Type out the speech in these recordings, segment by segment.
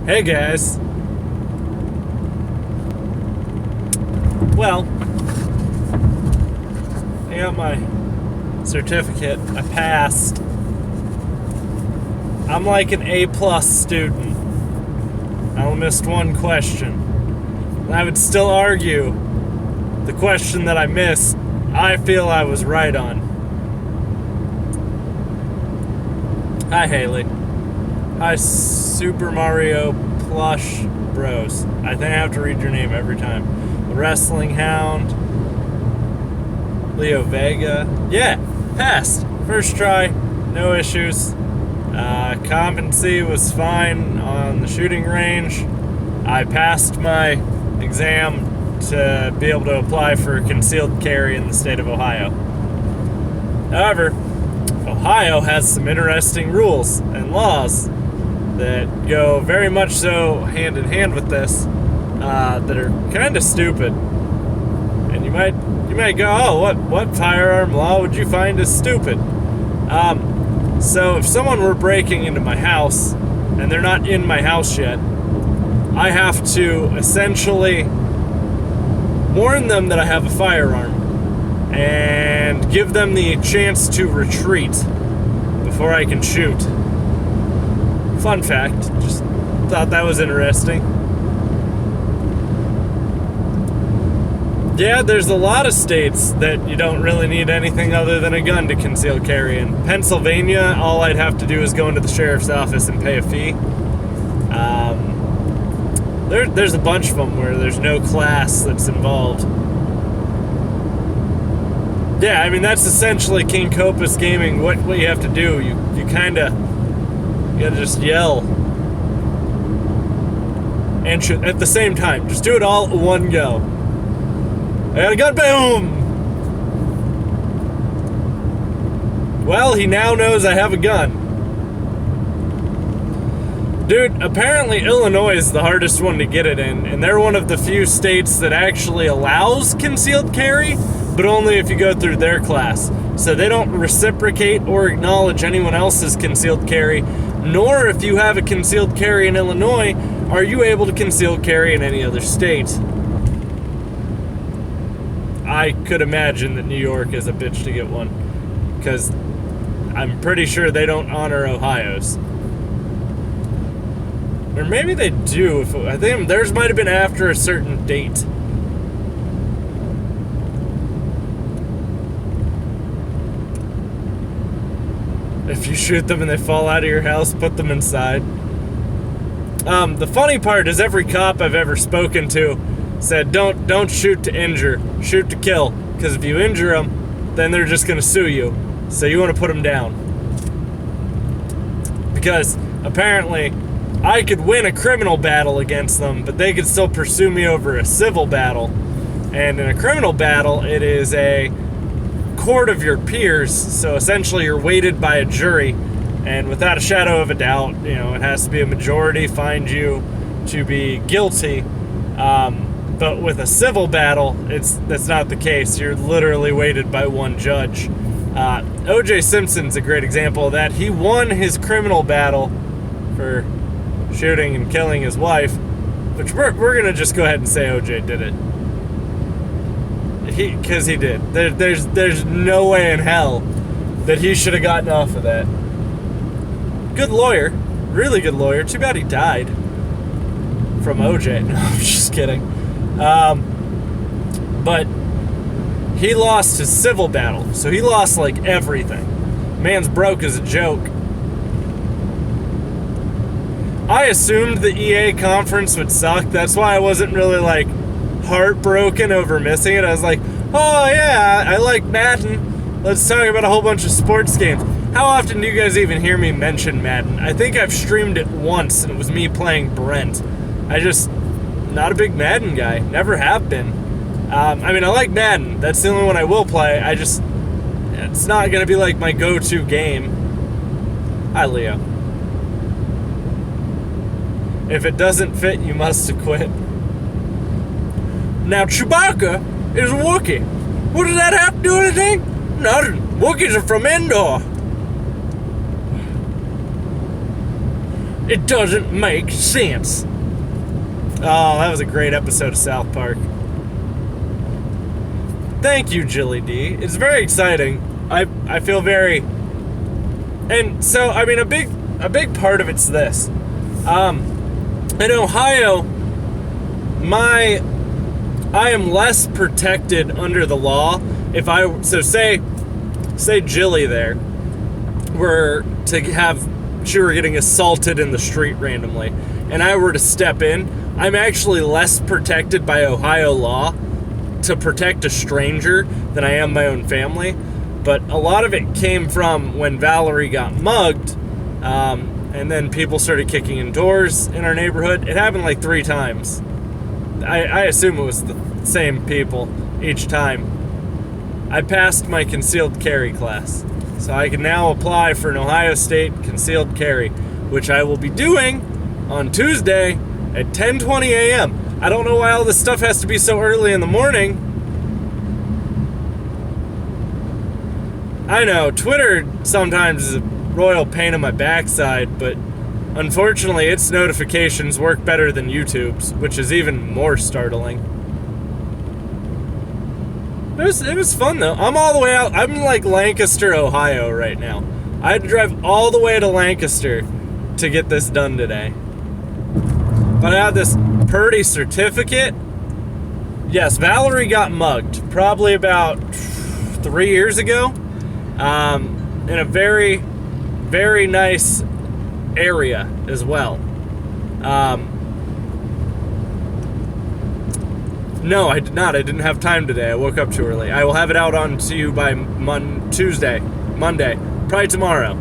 Hey guys. Well, I got my certificate. I passed. I'm like an A+ student. I only missed one question. And I would still argue the question that I missed, I feel I was right on. Hi, Haley. Hi, Super Mario Plush Bros. I think I have to read your name every time. The Wrestling Hound. Leo Vega. Yeah, passed. First try, no issues. Competency was fine on the shooting range. I passed my exam to be able to apply for concealed carry in the state of Ohio. However, Ohio has some interesting rules and laws that go very much so hand in hand with this, that are kind of stupid. And you might go, oh, what firearm law would you find is stupid? So if someone were breaking into my house and they're not in my house yet, I have to essentially warn them that I have a firearm and give them the chance to retreat before I can shoot. Fun fact, just thought that was interesting. Yeah, there's a lot of states that you don't really need anything other than a gun to conceal carry. In Pennsylvania, all I'd have to do is go into the sheriff's office and pay a fee. There's a bunch of them where there's no class that's involved. Yeah, I mean, that's essentially King Copus Gaming. What you have to do, you gotta just yell. And at the same time, just do it all at one go. I got a gun, boom! Well, he now knows I have a gun. Dude, apparently Illinois is the hardest one to get it in, and they're one of the few states that actually allows concealed carry, but only if you go through their class. So they don't reciprocate or acknowledge anyone else's concealed carry, nor if you have a concealed carry in Illinois, are you able to conceal carry in any other state. I could imagine that New York is a bitch to get one, because I'm pretty sure they don't honor Ohio's. Or maybe they do. I think theirs might have been after a certain date. If you shoot them and they fall out of your house, put them inside. The funny part is every cop I've ever spoken to said, don't shoot to injure, shoot to kill. Because if you injure them, then they're just going to sue you. So you want to put them down. Because apparently I could win a criminal battle against them, but they could still pursue me over a civil battle. And in a criminal battle, it is a court of your peers, so essentially you're weighted by a jury, and without a shadow of a doubt, it has to be a majority find you to be guilty. But with a civil battle, that's not the case. You're literally weighted by one judge. O.J. Simpson's a great example of that. He won his criminal battle for shooting and killing his wife, which we're gonna just go ahead and say O.J. did it. Because he did. There's no way in hell that he should have gotten off of that. Good lawyer. Really good lawyer. Too bad he died from OJ. No, I'm just kidding. But he lost his civil battle. So he lost, like, everything. Man's broke as a joke. I assumed the EA conference would suck. That's why I wasn't really, like, heartbroken over missing it. I was like, oh yeah, I like Madden. Let's talk about a whole bunch of sports games. How often do you guys even hear me mention Madden? I think I've streamed it once, and it was me playing Brent. Not a big Madden guy. Never have been. I like Madden. That's the only one I will play. It's not going to be like my go-to game. Hi, Leo. If it doesn't fit, you must acquit. Now, Chewbacca is a Wookiee. What does that have to do with anything? Nothing. Wookiees are from Endor. It doesn't make sense. Oh, that was a great episode of South Park. Thank you, Jilly D. It's very exciting. I feel very... And so, I mean, a big part of it's this. In Ohio, I am less protected under the law if say Jilly there were to have, she were getting assaulted in the street randomly, and I were to step in, I'm actually less protected by Ohio law to protect a stranger than I am my own family. But a lot of it came from when Valerie got mugged, and then people started kicking in doors in our neighborhood. It happened like 3 times. I assume it was the same people each time. I passed my concealed carry class, so I can now apply for an Ohio State concealed carry, which I will be doing on Tuesday at 10:20 a.m. I don't know why all this stuff has to be so early in the morning. I know, Twitter sometimes is a royal pain in my backside, but unfortunately its notifications work better than YouTube's, which is even more startling. It was fun though. I'm all the way out. I'm in like Lancaster, Ohio right now. I had to drive all the way to Lancaster to get this done today. But I have this Purdy certificate. Yes, Valerie got mugged probably about 3 years ago. In a very, very nice area as well. No, I did not. I didn't have time today. I woke up too early. I will have it out on to you by Monday, probably tomorrow.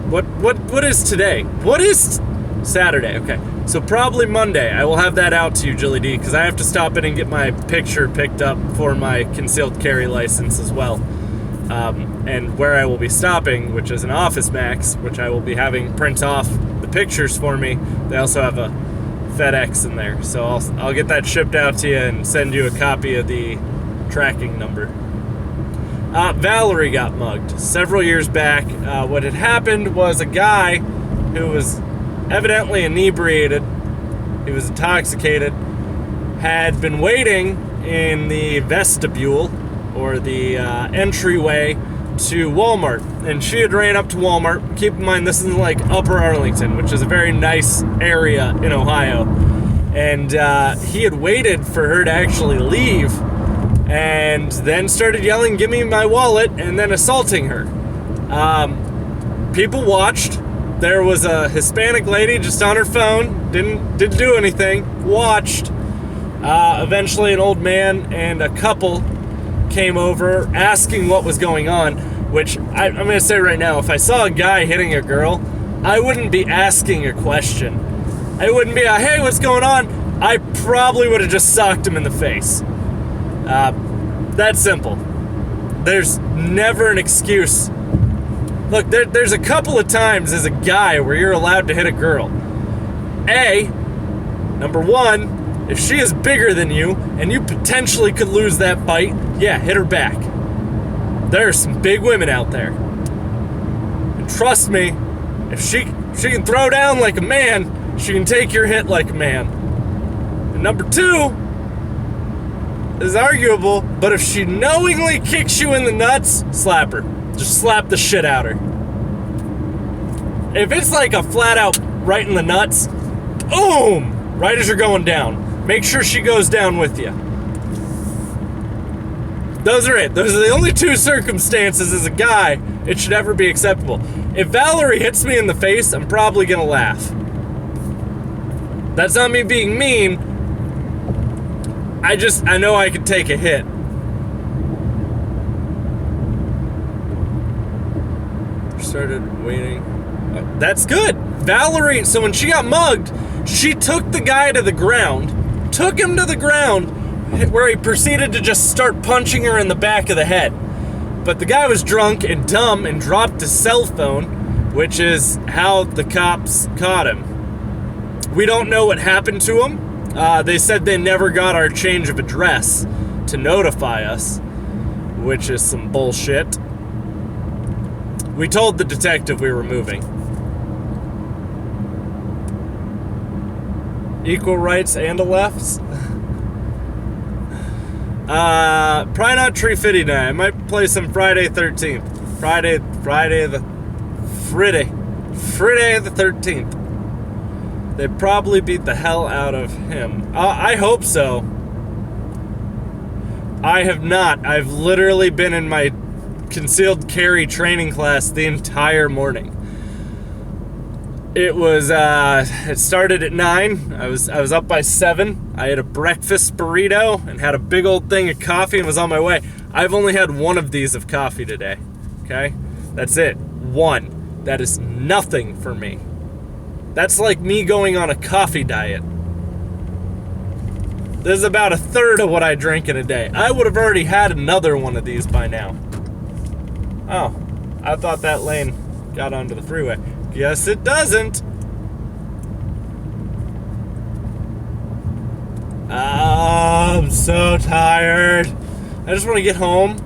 What is today? What is Saturday? Okay, so probably Monday. I will have that out to you, Jilly D, because I have to stop in and get my picture picked up for my concealed carry license as well. And where I will be stopping, which is an Office Max, which I will be having print off the pictures for me. They also have a FedEx in there, so I'll get that shipped out to you and send you a copy of the tracking number. Valerie got mugged several years back. What had happened was a guy who was evidently inebriated, he was intoxicated, had been waiting in the vestibule or the entryway to Walmart, and she had ran up to Walmart. Keep in mind, this is like Upper Arlington, which is a very nice area in Ohio, and he had waited for her to actually leave, and then started yelling, "Give me my wallet," and then assaulting her. People watched. There was a Hispanic lady just on her phone, didn't do anything, watched. Eventually an old man and a couple came over asking what was going on, which I'm going to say right now, if I saw a guy hitting a girl, I wouldn't be asking a question. I wouldn't be, hey, what's going on? I probably would have just socked him in the face. That's simple. There's never an excuse. Look, there's a couple of times as a guy where you're allowed to hit a girl. Number one, if she is bigger than you and you potentially could lose that fight, yeah, hit her back. There are some big women out there. And trust me, if she can throw down like a man, she can take your hit like a man. And number two is arguable, but if she knowingly kicks you in the nuts, slap her. Just slap the shit out her. If it's like a flat out right in the nuts, boom! Right as you're going down. Make sure she goes down with you. Those are it. Those are the only two circumstances as a guy it should ever be acceptable. If Valerie hits me in the face, I'm probably gonna laugh. That's not me being mean. I know I could take a hit. Started waiting. Oh, that's good. Valerie, so when she got mugged, she took the guy to the ground, took him to the ground, where he proceeded to just start punching her in the back of the head. But the guy was drunk and dumb and dropped his cell phone, which is how the cops caught him. We don't know what happened to him. They said they never got our change of address to notify us, which is some bullshit. We told the detective we were moving. equal rights and a lefts. Probably not Tree Fitty night. I might play some Friday 13th. Friday the 13th. They probably beat the hell out of him. I hope so. I have not. I've literally been in my concealed carry training class the entire morning. It was, it started at 9. I was up by 7. I had a breakfast burrito and had a big old thing of coffee and was on my way. I've only had one of these of coffee today. Okay? That's it. One. That is nothing for me. That's like me going on a coffee diet. This is about a third of what I drink in a day. I would have already had another one of these by now. Oh, I thought that lane got onto the freeway. Guess it doesn't. I'm so tired. I just want to get home